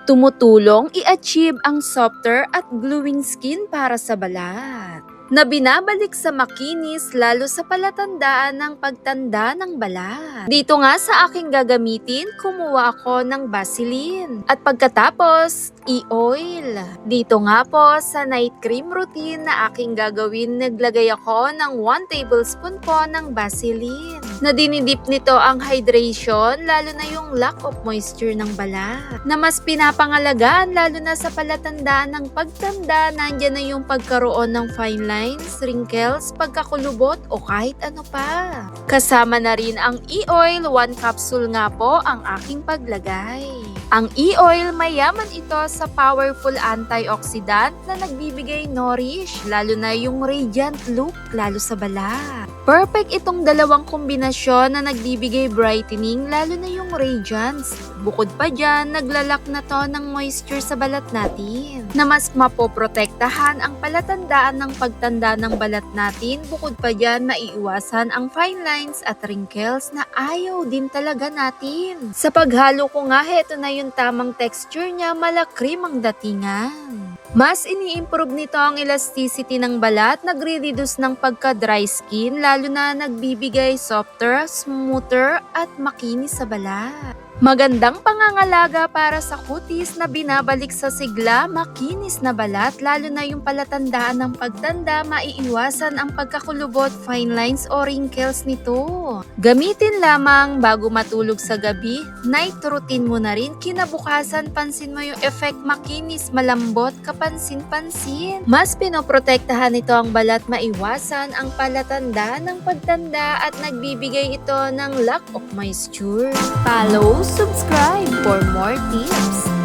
Tumutulong i-achieve ang softer at glowing skin para sa balat na binabalik sa makinis lalo sa palatandaan ng pagtanda ng balat. Dito nga sa aking gagamitin, kumuha ako ng Vaseline at pagkatapos i-oil. Dito nga po sa night cream routine na aking gagawin, naglagay ako ng 1 tablespoon po ng Vaseline na dinidip nito ang hydration lalo na yung lack of moisture ng balat na mas pinapangalagaan lalo na sa palatandaan ng pagtanda. Nandyan na yung pagkaroon ng fine lines, wrinkles, pagkakulubot o kahit ano pa. Kasama na rin ang e-oil, 1 capsule nga po ang aking paglagay. Ang e-oil, mayaman ito sa powerful antioxidant na nagbibigay nourish, lalo na yung radiant look, lalo sa balat. Perfect itong dalawang kombinasyon na nagbibigay brightening, lalo na yung radiance. Bukod pa dyan, naglalak na to ng moisture sa balat natin, na mas mapoprotektahan ang palatandaan ng pagtanda ng balat natin. Bukod pa dyan, maiiwasan ang fine lines at wrinkles na ayaw din talaga natin. Sa paghalo ko nga, heto na yung tamang texture niya, malakrim ang datingan. Mas ini-improve nito ang elasticity ng balat, nagre-reduce ng pagka-dry skin, lalo na nagbibigay softer, smoother at makinis sa balat. Magandang pangangalaga para sa kutis na binabalik sa sigla, makinis na balat, lalo na yung palatandaan ng pagtanda, maiiwasan ang pagkakulubot, fine lines o wrinkles nito. Gamitin lamang bago matulog sa gabi, night routine mo na rin, kinabukasan pansin mo yung effect, makinis, malambot, kapansin-pansin. Mas pinoprotektahan nito ang balat, maiwasan ang palatandaan ng pagtanda at nagbibigay ito ng lack of moisture. Follow, subscribe for more tips.